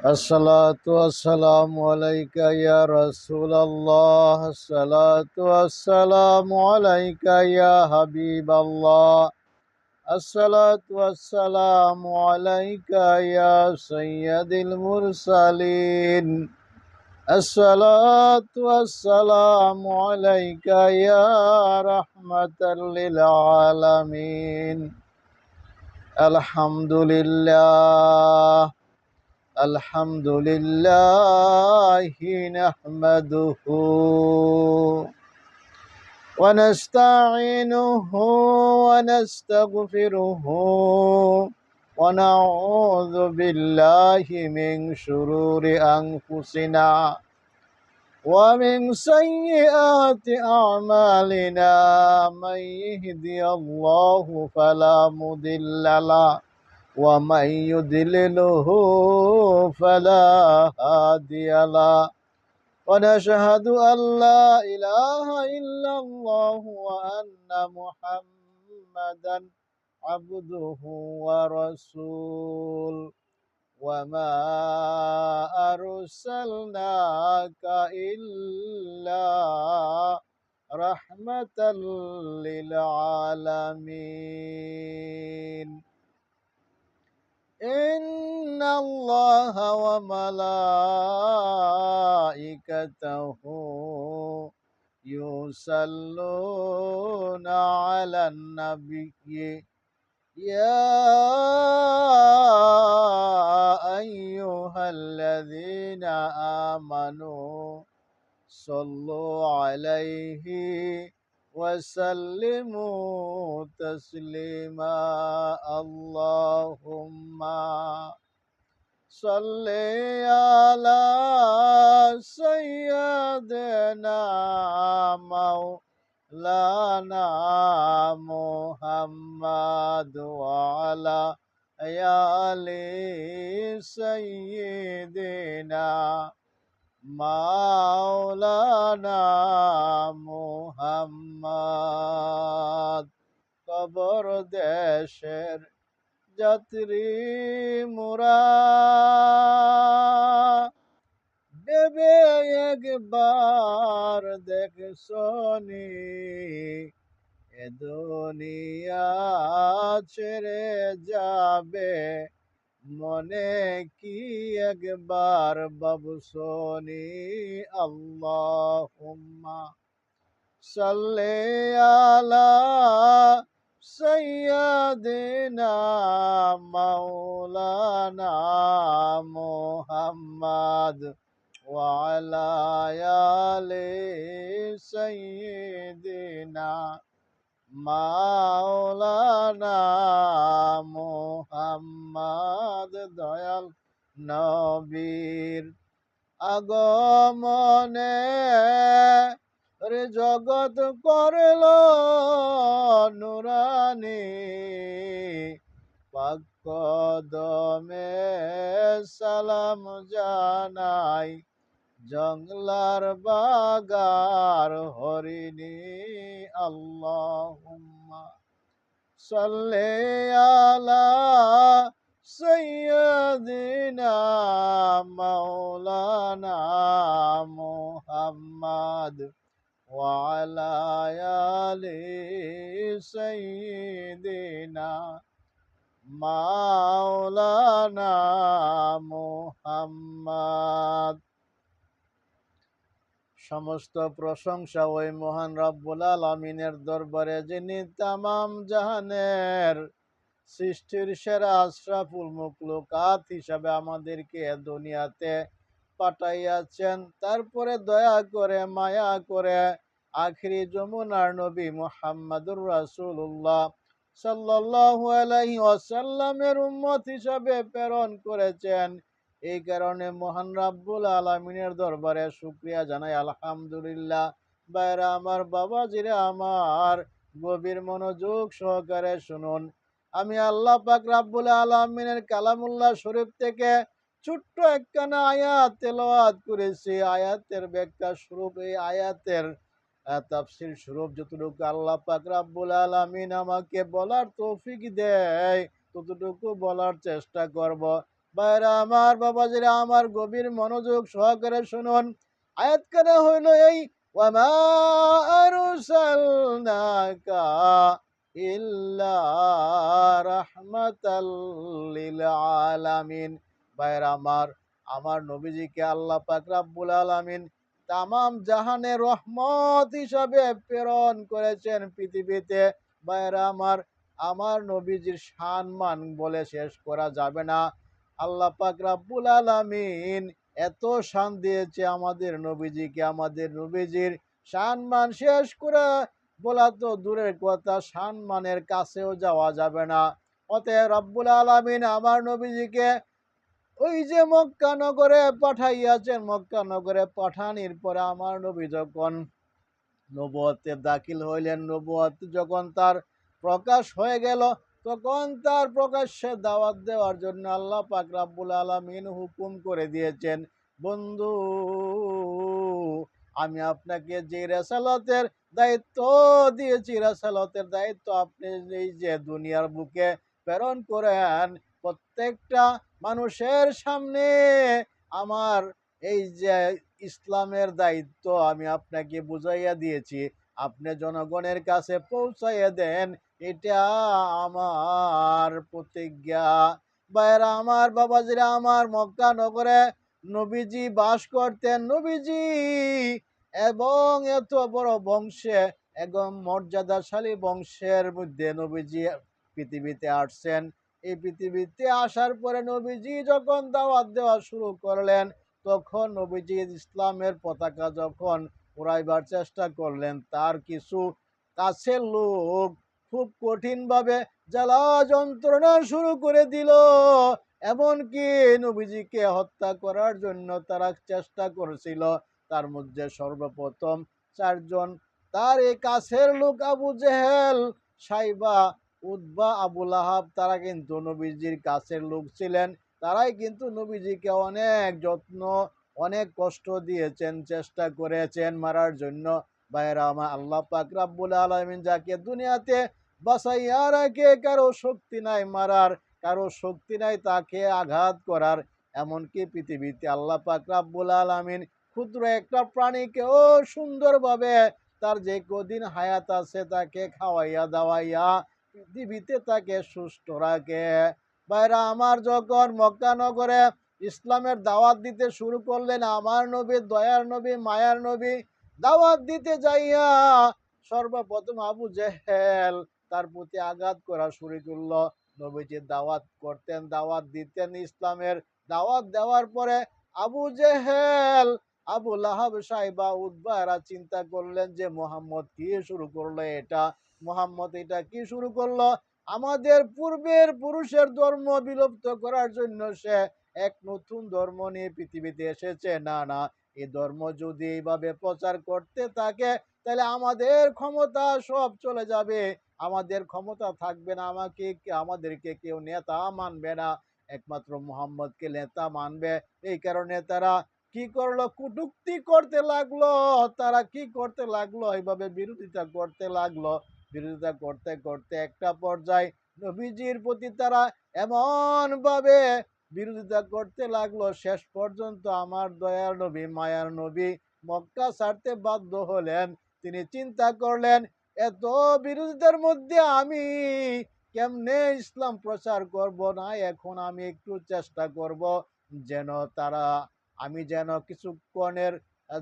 الصلاة والسلام عليك يا رسول الله. الصلاة والسلام عليك يا حبيب الله. الصلاة والسلام عليك يا سيد المرسلين. الصلاة والسلام عليك يا رحمة للعالمين. الحمد لله. الحمد لله نحمده ونستعينه ونستغفره ونعوذ بالله من شرور أنفسنا ومن سيئات أعمالنا. من يهدي الله فلا مضل له ومن يضلله فلا هادي له. ونشهد أن لا إله إلا الله وأن محمدا عبده ورسوله. وما أرسلناك إلا رحمة للعالمين. إن الله وملائكته يصلون على النبي يا أيها الذين آمنوا صلوا عليه وسلموا تسليما. اللهم صل على سيدنا مولانا محمد وعلى آل سيدنا মাওলানা মুহাম্মদ। কবর দেশের যাত্রী মোরা, দেবে একবার দেখছনি এ দুনিয়া ছেড়ে যাবে, মনে কি একবার ভাবছনি। আল্লাহুম্মা সাল্লি আলা সাইয়্যিদিনা মাওলানা মুহাম্মদ ওয়া আলা আলি সাইয়্যিদিনা মাওলানা মুহাম্মদ। দয়াল নবীর আগমনে রে জগৎ করল নুরানি, পাক কদমে সালাম জানাই জংলার বাগার হরিণী। আল্লাহুম্মা সাল্লি আলা সাইয়্যিদিনা মাওলানা মুহাম্মদ ওয়া আলা আলি সাইয়্যিদিনা মাওলানা মুহাম্মদ। সমস্ত প্রশংসা ওই মহান রব্বুল আলামিনের দরবারে, যিনি তামাম জাহানের সৃষ্টির সেরা আশরাফুল মুখলুকাত হিসাবে আমাদেরকে দুনিয়াতে পাঠাইয়াছেন। তারপরে দয়া করে মায়া করে আখিরি যমুনার নবী মুহাম্মাদুর রাসূলুল্লাহ সাল্লাল্লাহু আলাইহি ওয়াসাল্লামের উম্মত হিসাবে প্রেরণ করেছেন। এই কারণে মহান রাব্বুল আলামিনের দরবারে শুকরিয়া জানাই আলহামদুলিল্লাহ। বাইরা আমার, বাবাজিরা আমার, গভীর মনোযোগ সহকারে শুনুন। আমি আল্লাহ পাক রাব্বুল আলামিনের কালামুল্লাহ শরীফ থেকে ছোট্ট একখানা আয়াত তেলাওয়াত করেছি। আয়াতের ব্যাখ্যা স্বরূপ, এই আয়াতের তাফসীর স্বরূপ যতটুকু আল্লাহ পাক রাব্বুল আলামিন আমাকে বলার তৌফিক দেয় ততটুকু বলার চেষ্টা করব। বাইরা আমার, বাবাজিরা আমার, গভীর মনোযোগ সহকারে শুনুন। আয়াতখানা হইল এই, ওয়ামা আরসালনাকা ইল্লা রাহমাতাল লিল আলামিন। বাইরা আমার নবীজিকে আল্লাহ পাক রব্বুল আলামিন তামাম জাহানের রহমত হিসাবে প্রেরণ করেছেন পৃথিবীতে। বাইরা আমার নবীজির সম্মান বলে শেষ করা যাবে না। আল্লাহ পাক রব্বুল আলামিন এত শান দিয়েছে আমাদের নবীজিকে, আমাদের নবীজির সম্মান শেষ করে বলা তো দূরের কথা, সম্মানের কাছেও যাওয়া যাবে না। অতএব রব্বুল আলামিন আমার নবীজিকে ওই যে মক্কা নগরে পাঠাইয়াছেন, মক্কা নগরে পাঠানির পরে আমার নবী যখন নবুয়তে দাখিল হইলেন, নবুয়ত যখন তার প্রকাশ হয়ে গেল, তখন তার প্রকাশ্যে দাওয়াত দেওয়ার জন্য আল্লাহ পাক রব্বুল আলামিন হুকুম করে দিয়েছেন, বন্ধু আমি আপনাকে যে রেসালাতের দায়িত্ব দিয়েছি, রেসালাতের দায়িত্ব আপনি এই যে দুনিয়ার বুকে প্রেরণ করেন, প্রত্যেকটা মানুষের সামনে আমার এই যে ইসলামের দায়িত্ব আমি আপনাকে বুঝাইয়া দিয়েছি, আপনি জনগণের কাছে পৌঁছাইয়া দেন, এটা আমার প্রতিজ্ঞা। ভাইরা আমার, বাবাজিরা আমার, মক্কা নগরে নবীজি বাস করতেন। নবীজি এবং এত বড় বংশে, একদম মর্যাদাশালী বংশের মধ্যে নবীজি পৃথিবীতে আসছেন। এই পৃথিবীতে আসার পরে নবীজি যখন দাওয়াত দেওয়া শুরু করলেন, তখন নবীজি ইসলামের পতাকা যখন উড়াইবার চেষ্টা করলেন, তার কিছু কাছের লোক খুব কঠিনভাবে জ্বালা যন্ত্রণা শুরু করে দিল। এমনকি নবীজিকে হত্যা করার জন্য তারা চেষ্টা করেছিল। তার মধ্যে সর্বপ্রথম চারজন তার এই কাছের লোক, আবু জেহেল, সাইবা, উতবা, আবু লাহাব, তারা কিন্তু নবীজির কাছের লোক ছিলেন। তারাই কিন্তু নবীজিকে অনেক যত্ন, অনেক কষ্ট দিয়েছেন, চেষ্টা করেছেন মারার জন্য। ভাইরা আমার, আল্লাহ পাক রব্বুল আলামিন যাকে দুনিয়াতে বাঁচাইয়া রাখে, কারো শক্তি নাই মারার, কারো শক্তি নাই তাকে আঘাত করার। এমনকি পৃথিবীতে আল্লাহ পাক রব্বুল আলামিন ক্ষুদ্র একটা প্রাণীকেও সুন্দরভাবে তার যে কদিন হায়াত আছে তাকে খাওয়াইয়া দাওয়াইয়া পৃথিবীতে তাকে সুস্থ রাখে। ভাইরা আমার, যখন মক্কা নগরে ইসলামের দাওয়াত দিতে শুরু করলেন, আমার নবী, দয়ার নবী, মায়ার নবী, দাওয়াত দিতে যাইয়া সর্বপ্রথম আবু জেহেল তার প্রতি আঘাত করা শুরু করলো। নবীজি দাওয়াত করতেন, দাওয়াত দিতেন, ইসলামের দাওয়াত দেওয়ার পরে আবু জেহেল, আবু লাহাব, সাইবা, উতবা এরা চিন্তা করলেন যে মোহাম্মদ কি শুরু করলো, এটা মোহাম্মদ এটা কি শুরু করলো, আমাদের পূর্বের পুরুষের ধর্ম বিলুপ্ত করার জন্য সে এক নতুন ধর্ম নিয়ে পৃথিবীতে এসেছে। না না, এই ধর্ম যদি এইভাবে প্রচার করতে থাকে, তাহলে আমাদের ক্ষমতা সব চলে যাবে, আমাদের ক্ষমতা থাকবে না, আমাদেরকে কেউ নেতা মানবে না, একমাত্র মুহাম্মদকে নেতা মানবে। এই কারণে তারা কি করলো, কটূক্তি করতে লাগলো। তারা কি করতে লাগলো, এইভাবে বিরোধিতা করতে লাগলো। বিরোধিতা করতে করতে একটা পর্যায়ে নবীজির প্রতি তারা এমন ভাবে বিরোধিতা করতে লাগলো, শেষ পর্যন্ত আমার দয়ার নবী, মায়ার নবী মক্কা ছাড়তে বাধ্য হলেন। তিনি চিন্তা করলেন, এত বিরোধিতার মধ্যে আমি কেমনে ইসলাম প্রচার করব না, এখন আমি একটু চেষ্টা করব যেন তারা, আমি যেন কিছুক্ষণের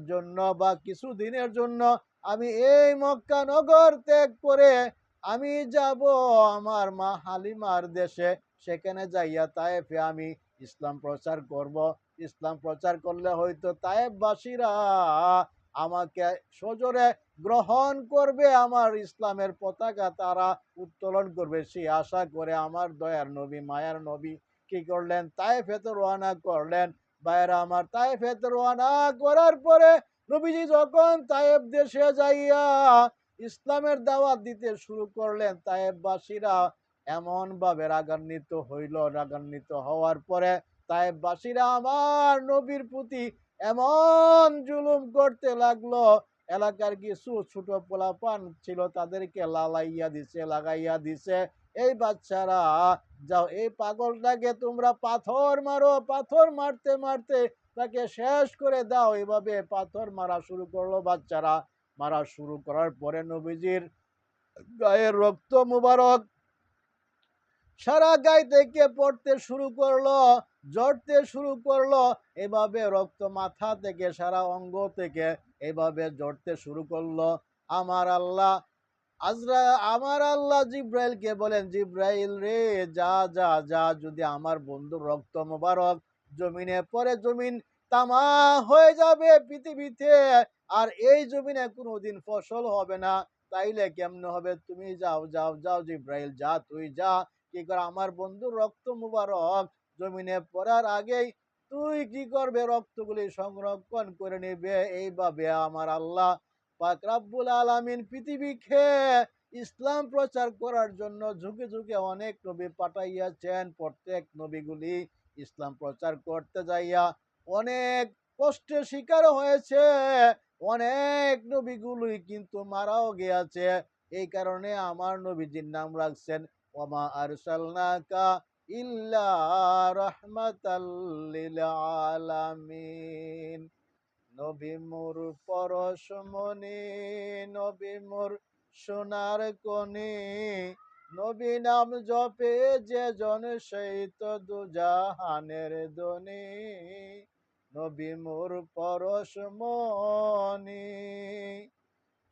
জন্য বা কিছু দিনের জন্য আমি এই মক্কা নগর ত্যাগ করে আমি যাব আমার মা হালিমার দেশে, সেখানে যাইয়া তায়েফে আমি ইসলাম প্রচার করব। ইসলাম প্রচার করলে হয়তো তায়েফবাসীরা আমাকে সজোরে গ্রহণ করবে, আমার ইসলামের পতাকা তারা উত্তোলন করবে, সেই আশা করে আমার দয়ার নবী, মায়ার নবী কি করলেন, তায়েফে রওনা করলেন। ভাইরা আমার, তায়েফে রওনা করার পরে নবীজি যখন তায়েফ দেশে যাইয়া ইসলামের দাওয়াত দিতে শুরু করলেন, তায়েফবাসীরা এমন ভাবে রাগান্বিত হইল, রাগান্বিত হওয়ার পরে তায়েফবাসীরা আমার নবীর প্রতি এমন জুলুম করতে লাগলো, এলাকার কিছু ছোট পোলাপান ছিল তাদেরকে লালাইয়া দিছে, লাগাইয়া দিছে। এই বাচ্চারা যাও এই পাগলটাকে তোমরা পাথর মারো, পাথর মারতে মারতে তাকে শেষ করে দাও। এভাবে পাথর মারা শুরু করলো বাচ্চারা। মারা শুরু করার পরে নবীজির গায়ের রক্ত মুবারক সারা গায়ে থেকে পড়তে শুরু করলো, ঝরতে শুরু করলো। এভাবে রক্ত মাথা থেকে সারা অঙ্গ থেকে এভাবে ঝরতে শুরু করলো। আমার আল্লাহ আমার আল্লাহ জিব্রাইলকে বলেন, জিব্রাইল রে, যা যা যা, যদি আমার বন্ধুর রক্ত মোবারক জমিনে পড়ে জমিন তামা হয়ে যাবে পৃথিবীতে, আর এই জমিনে কোনোদিন ফসল হবে না, তাইলে কেমনে হবে? তুমি যাও যাও যাও জিব্রাইল, যা তুই যা, কি করে আমার বন্ধুর রক্ত মুবারক জমিনে পড়ার আগেই তুই কি করবে, রক্তগুলি সংরক্ষণ করে নিবে। এইভাবে আমার আল্লাহ পাক রব্বুল আলামিন পৃথিবীকে ইসলাম প্রচার করার জন্য যুগে যুগে অনেক নবী পাঠাইয়াছেন। প্রত্যেক নবীগুলি ইসলাম প্রচার করতে যাইয়া অনেক কষ্টের শিকার হয়েছে। অনেক নবীগুলি কিন্তু মারাও গিয়েছে। এই কারণে আমার নবীজির নাম রাখছেন ওয়ামা আরসালনাকা ইল্লা রাহমাতাল লিল আলামিন। নবী মোর পরশমণি, নবী মোর সোনার কনি, নবী নাম জপে যে জন সেই তো দুজাহানের ধনী। নবী মোর পরশমণি,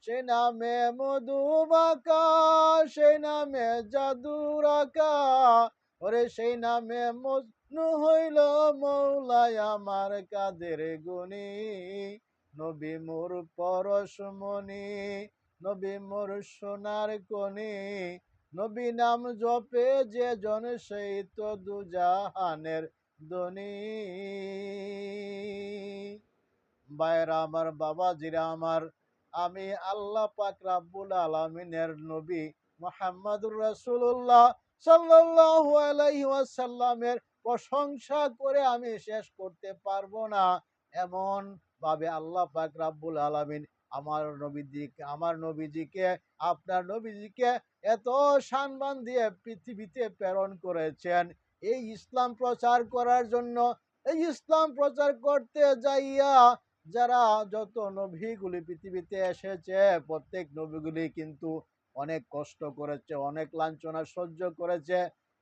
সে নামে মধু মাকা, সেই নামে জাদু রাখা, ওরে সেই নামে মজনু হইল মৌলাই আমার কাদের গুনি। নবী মোর পরশমণি, নবী মোর সোনার কনি, নবী নাম জপে যে জন সেই তো দুজাহানের ধনী। ভাইরা আমার, বাবাজিরা আমার, আমি আল্লাহ পাক রাব্বুল আলামিনের নবী মুহাম্মদুর রাসূলুল্লাহ সাল্লাল্লাহু আলাইহি ওয়াসাল্লামের প্রশংসা করে আমি শেষ করতে পারবো না। এমন ভাবে আল্লাহ পাক রাব্বুল আলামিন আমার নবীজিকে, আপনার নবীজিকে এত সম্মান দিয়ে পৃথিবীতে প্রেরণ করেছেন এই ইসলাম প্রচার করার জন্য। এই ইসলাম প্রচার করতে যাইয়া যারা যত নবীগুলি পৃথিবীতে এসেছে, প্রত্যেক নবীগুলি কিন্তু অনেক কষ্ট করেছে, অনেক লাঞ্ছনা সহ্য করেছে।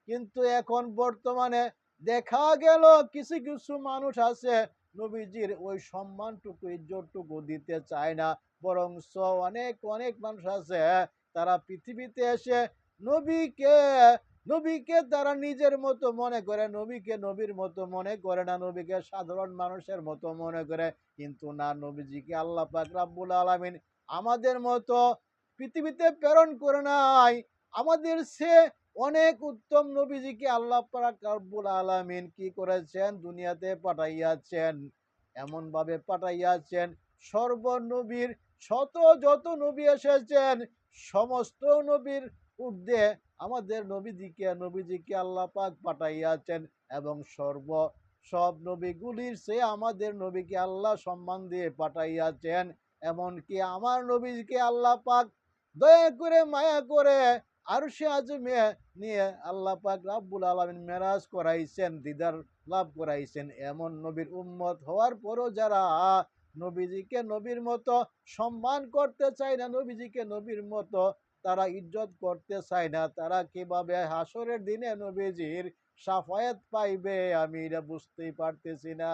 কিন্তু এখন বর্তমানে দেখা গেল কিছু কিছু মানুষ আছে নবীজির ওই সম্মানটুকু ইজ্জতটুকু দিতে চায় না। বরং অনেক অনেক মানুষ আছে তারা পৃথিবীতে এসে নবীকে নবীকে তারা নিজের মতো মনে করে, নবীকে নবীর মতো মনে করে না, নবীকে সাধারণ মানুষের মতো মনে করে। কিন্তু না, নবীজিকে আল্লাহ পাক রব্বুল আলামিন আমাদের মতো পৃথিবীতে প্রেরণ করে নাই। আমাদের সে অনেক উত্তম নবীজিকে আল্লাহ পাক রব্বুল আলামিন কি করেছেন, দুনিয়াতে পাঠাইয়াছেন। এমন ভাবে পাঠাইয়াছেন, সর্বনবীর যত নবী এসেছেন সমস্ত নবীর ঊর্ধ্বে আমাদের নবীজিকে আল্লাহ পাক পাঠাইয়াছেন। এবং সব নবীগুলির সে আমাদের নবীকে আল্লাহ সম্মান দিয়ে পাঠাইয়াছেন। এমনকি আমার নবীকে আল্লাহ পাক দয়া করে মায়া করে আরশে আজমে নিয়ে আল্লাহ পাক রব্বুল আলামিন মেরাজ করাইছেন, দিদার লাভ করাইছেন। এমন নবীর উম্মত হওয়ার পরও যারা নবীজিকে নবীর মতো সম্মান করতে চায় না, নবীজিকে নবীর মতো তারা ইজ্জত করতে চায় না, তারা কিভাবে হাসরের দিনে নবীজির সাফায়াত পাইবে আমি এটা বুঝতেই পারতেছি না।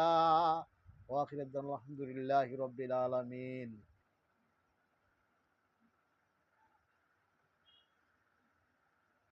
ওয়া আখিরু দাওয়ানা আলহামদুলিল্লাহি রাব্বিল আলামিন।